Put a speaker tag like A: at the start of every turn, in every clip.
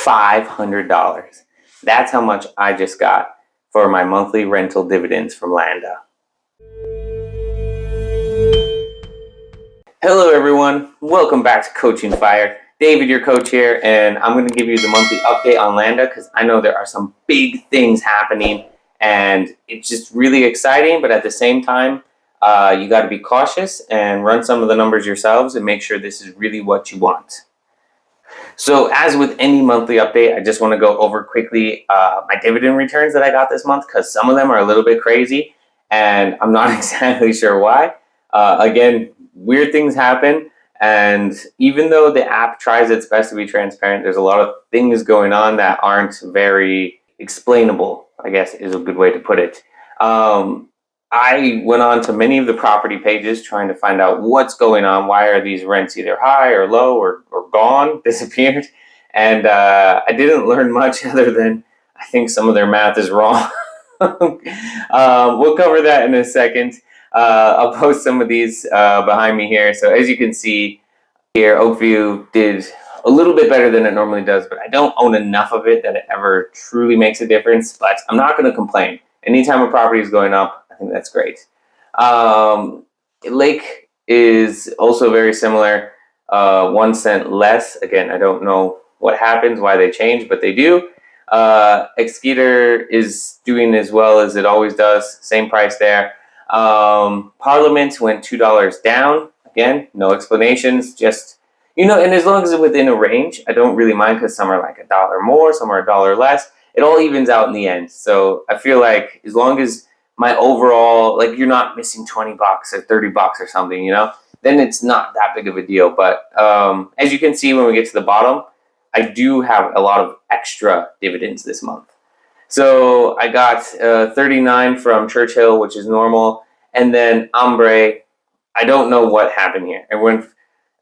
A: $500. That's how much I just got for my monthly rental dividends from Landa. Hello everyone, welcome back to Coaching F.I.R.E. David, your coach here, and I'm going to give you the monthly update on Landa because I know there are some big things happening and it's just really exciting, but at the same time, you got to be cautious and run some of the numbers yourselves and make sure this is really what you want. So as with any monthly update, I just want to go over quickly my dividend returns that I got this month because some of them are a little bit crazy and I'm not exactly sure why. Again, weird things happen, and even though the app tries its best to be transparent, there's a lot of things going on that aren't very explainable, I guess is a good way to put it. I went on to many of the property pages trying to find out what's going on. Why are these rents either high or low or gone, disappeared? And I didn't learn much other than I think some of their math is wrong. We'll cover that in a second. I'll post some of these behind me here. So as you can see here, Oakview did a little bit better than it normally does, but I don't own enough of it that it ever truly makes a difference. But I'm not going to complain. Anytime a property is going up, I think that's great. Lake is also very similar, 1 cent less. Again, I don't know what happens, why they change, but they do. Exeter is doing as well as it always does, same price there. Parliament went $2 down. Again, no explanations, just, and as long as it's within a range, I don't really mind because some are like $1 more, some are $1 less. It all evens out in the end. So I feel like as long as my overall, like you're not missing 20 bucks or 30 bucks or something, then it's not that big of a deal. But as you can see when we get to the bottom, I do have a lot of extra dividends this month. So I got 39 from Churchill, which is normal. And then Ombre, I don't know what happened here.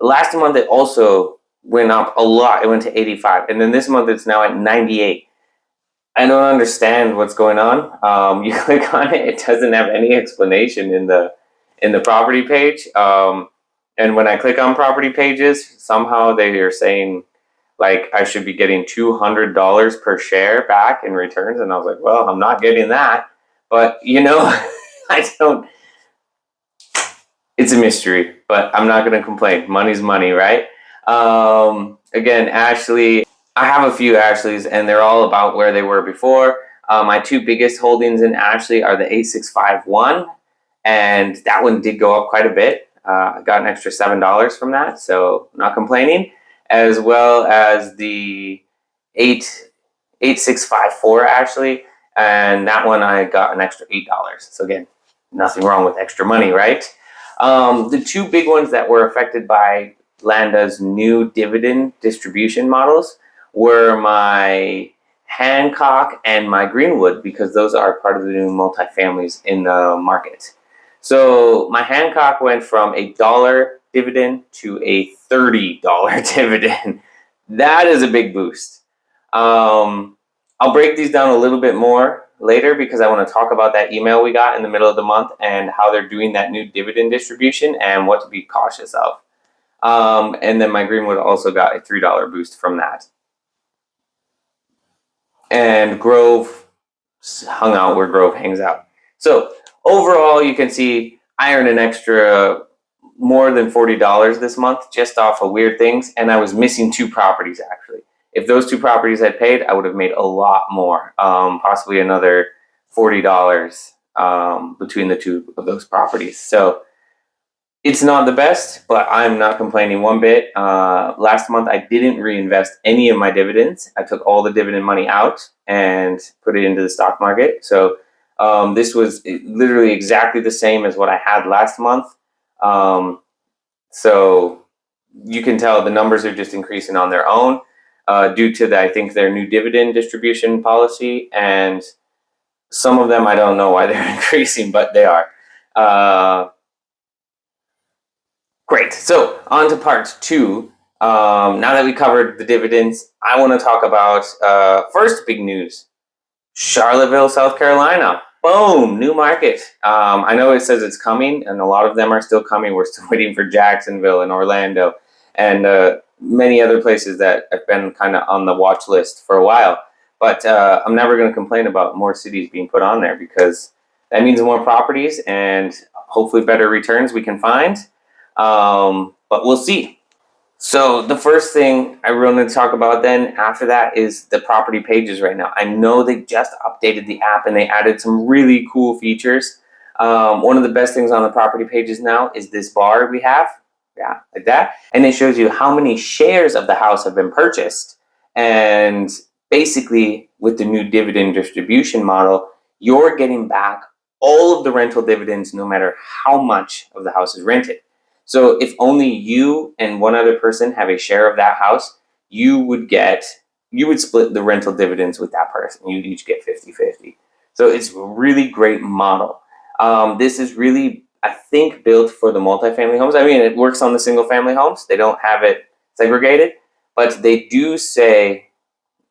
A: Last month it also went up a lot. It went to 85. And then this month it's now at 98. I don't understand what's going on. You click on it, it doesn't have any explanation in the property page. And when I click on property pages, somehow they are saying like I should be getting $200 per share back in returns. And I was like, well, I'm not getting that. But, I don't. It's a mystery, but I'm not going to complain. Money's money, right? Again, Ashley, I have a few Ashleys, and they're all about where they were before. My two biggest holdings in Ashley are the 8651, and that one did go up quite a bit. I got an extra $7 from that, so I'm not complaining. As well as the 8654 actually, and that one I got an extra $8. So again, nothing wrong with extra money, right? The two big ones that were affected by Landa's new dividend distribution models were my Hancock and my Greenwood, because those are part of the new multifamilies in the market. So my Hancock went from $1 dividend to a $30 dividend. That is a big boost. I'll break these down a little bit more later because I want to talk about that email we got in the middle of the month and how they're doing that new dividend distribution and what to be cautious of. And then my Greenwood also got a $3 boost from that. And Grove hung out where Grove hangs out. So overall, you can see I earned an extra more than $40 this month just off of weird things, and I was missing two properties actually. If those two properties had paid, I would have made a lot more, possibly another $40 between the two of those properties. So it's not the best, but I'm not complaining one bit. Last month, I didn't reinvest any of my dividends. I took all the dividend money out and put it into the stock market. So this was literally exactly the same as what I had last month. So you can tell the numbers are just increasing on their own due to, I think, their new dividend distribution policy. And some of them, I don't know why they're increasing, but they are. Great. So on to part two. Now that we covered the dividends, I want to talk about first big news. Charlottesville, South Carolina. Boom, new market. I know it says it's coming, and a lot of them are still coming. We're still waiting for Jacksonville and Orlando. And many other places that I've been kind of on the watch list for a while. But I'm never going to complain about more cities being put on there, because that means more properties and hopefully better returns we can find. But we'll see. So the first thing I really want to talk about then after that is the property pages right now. I know they just updated the app and they added some really cool features. One of the best things on the property pages now is this bar we have. Yeah, like that. And it shows you how many shares of the house have been purchased. And basically, with the new dividend distribution model, you're getting back all of the rental dividends no matter how much of the house is rented. So if only you and one other person have a share of that house, you would split the rental dividends with that person. You'd each get 50-50. So it's a really great model. This is really, I think, built for the multifamily homes. I mean, it works on the single family homes. They don't have it segregated, but they do say,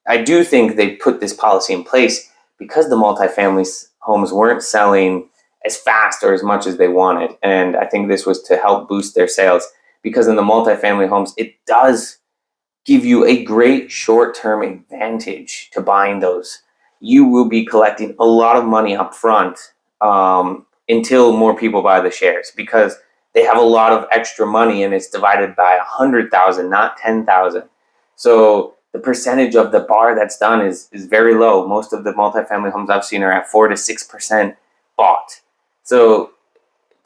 A: I do think they put this policy in place because the multifamily homes weren't selling as fast or as much as they wanted. And I think this was to help boost their sales, because in the multifamily homes, it does give you a great short-term advantage to buying those. You will be collecting a lot of money up front until more people buy the shares, because they have a lot of extra money and it's divided by 100,000, not 10,000. So the percentage of the bar that's done is very low. Most of the multifamily homes I've seen are at 4 to 6% bought. So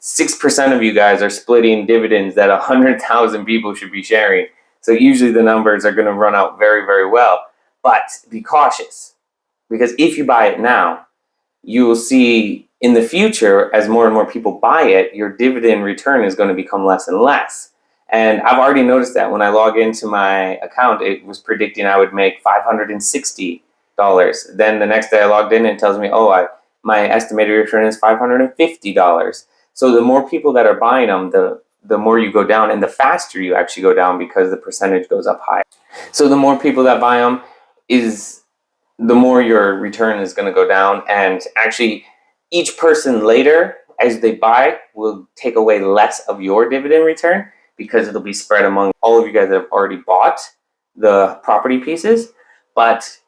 A: 6% of you guys are splitting dividends that 100,000 people should be sharing. So usually the numbers are going to run out very, very well. But be cautious, because if you buy it now, you will see in the future, as more and more people buy it, your dividend return is going to become less and less. And I've already noticed that when I log into my account, it was predicting I would make $560. Then the next day I logged in and it tells me, my estimated return is $550. So the more people that are buying them, the more you go down, and the faster you actually go down, because the percentage goes up higher. So the more people that buy them the more your return is going to go down. And actually, each person later, as they buy, will take away less of your dividend return, because it'll be spread among all of you guys that have already bought the property pieces. But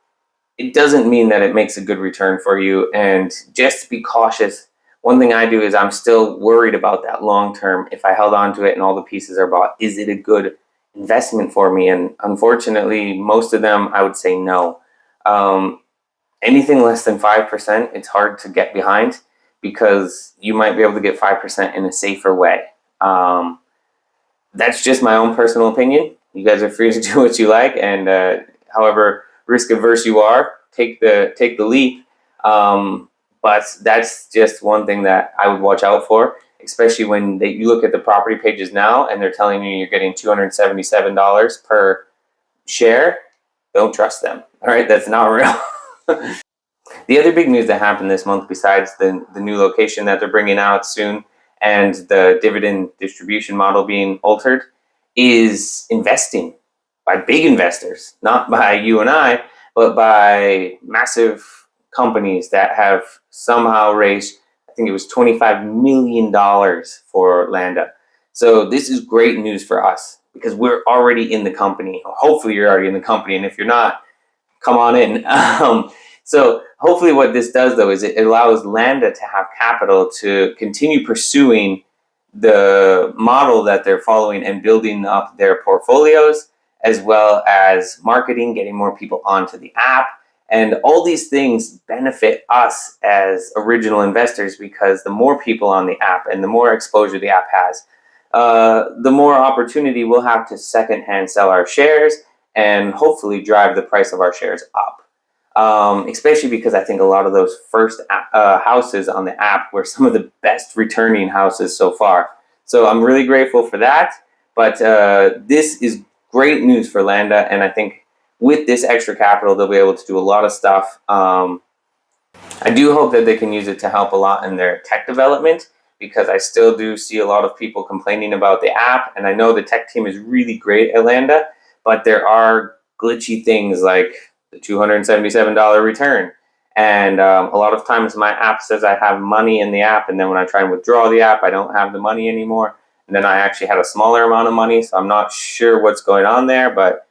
A: it doesn't mean that it makes a good return for you. And just be cautious. One thing I do is I'm still worried about that long term. If I held on to it and all the pieces are bought, is it a good investment for me? And unfortunately, most of them, I would say no. Anything less than 5%, it's hard to get behind, because you might be able to get 5% in a safer way. That's just my own personal opinion. You guys are free to do what you like, and however risk averse you are, take the leap. But that's just one thing that I would watch out for, especially when you look at the property pages now and they're telling you you're getting $277 per share. Don't trust them. All right, that's not real. The other big news that happened this month, besides the new location that they're bringing out soon and the dividend distribution model being altered, is investing by big investors, not by you and I, but by massive companies that have somehow raised, I think it was $25 million for Landa. So this is great news for us, because we're already in the company. Hopefully you're already in the company, and if you're not, come on in. So hopefully what this does, though, is it allows Landa to have capital to continue pursuing the model that they're following and building up their portfolios, as well as marketing, getting more people onto the app. And all these things benefit us as original investors, because the more people on the app and the more exposure the app has, the more opportunity we'll have to secondhand sell our shares and hopefully drive the price of our shares up. Especially because I think a lot of those first houses on the app were some of the best returning houses so far. So I'm really grateful for that. But this is great news for Landa, and I think with this extra capital, they'll be able to do a lot of stuff. I do hope that they can use it to help a lot in their tech development, because I still do see a lot of people complaining about the app, and I know the tech team is really great at Landa, but there are glitchy things like the $277 return. And a lot of times my app says I have money in the app, and then when I try and withdraw the app, I don't have the money anymore. and then I actually had a smaller amount of money, so I'm not sure what's going on there. But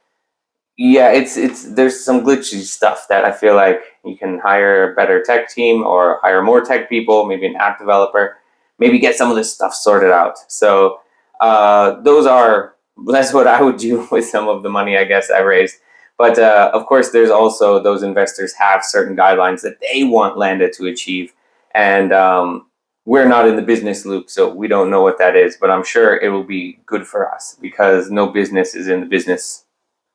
A: yeah, it's there's some glitchy stuff that I feel like you can hire a better tech team or hire more tech people, maybe an app developer, maybe get some of this stuff sorted out. So that's what I would do with some of the money I guess I raised. But of course, there's also those investors have certain guidelines that they want Landa to achieve, and we're not in the business loop, so we don't know what that is. But I'm sure it will be good for us because no business is in the business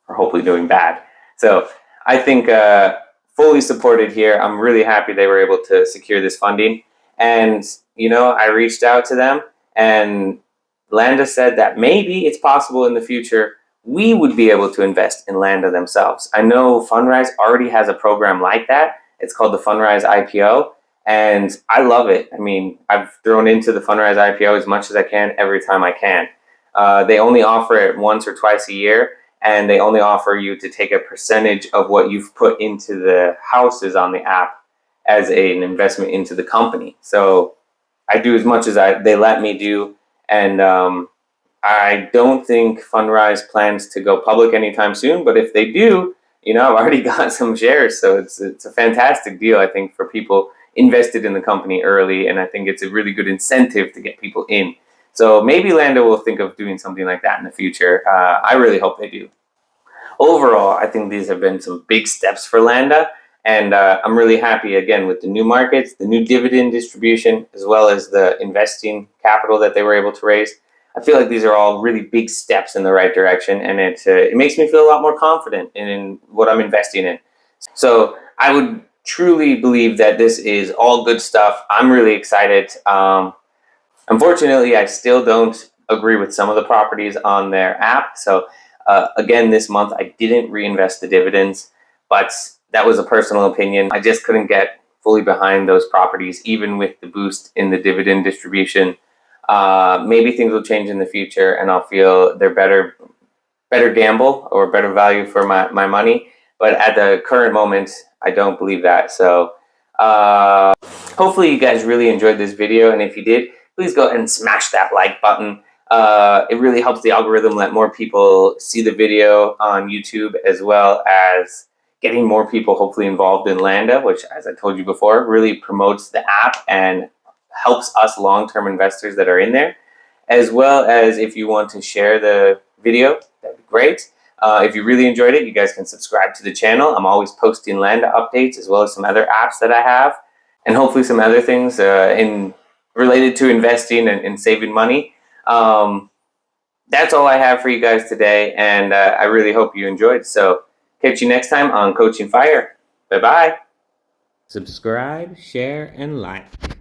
A: or hopefully doing bad. So I think fully supported here. I'm really happy they were able to secure this funding. And, I reached out to them, and Landa said that maybe it's possible in the future we would be able to invest in Landa themselves. I know Fundrise already has a program like that. It's called the Fundrise IPO. And I love it. I mean, I've thrown into the Fundrise IPO as much as I can every time I can. They only offer it once or twice a year, and they only offer you to take a percentage of what you've put into the houses on the app as an investment into the company. So I do as much as they let me do, and I don't think Fundrise plans to go public anytime soon. But if they do, I've already got some shares, so it's a fantastic deal, I think, for people invested in the company early, and I think it's a really good incentive to get people in. So maybe Landa will think of doing something like that in the future. I really hope they do. Overall, I think these have been some big steps for Landa, and I'm really happy again with the new markets, the new dividend distribution, as well as the investing capital that they were able to raise. I feel like these are all really big steps in the right direction, and it makes me feel a lot more confident in what I'm investing in. So I would truly believe that this is all good stuff. I'm really excited. Unfortunately, I still don't agree with some of the properties on their app. So, again, this month I didn't reinvest the dividends, but that was a personal opinion. I just couldn't get fully behind those properties, even with the boost in the dividend distribution. Maybe things will change in the future, and I'll feel they're better gamble or better value for my money. But at the current moment, I don't believe that. So hopefully you guys really enjoyed this video. And if you did, please go ahead and smash that like button. It really helps the algorithm let more people see the video on YouTube, as well as getting more people hopefully involved in Landa, which, as I told you before, really promotes the app and helps us long-term investors that are in there. As well as if you want to share the video, that'd be great. If you really enjoyed it, you guys can subscribe to the channel. I'm always posting Landa updates, as well as some other apps that I have, and hopefully some other things related to investing and saving money. That's all I have for you guys today, and I really hope you enjoyed. So catch you next time on Coaching F.I.R.E. Bye-bye. Subscribe, share, and like.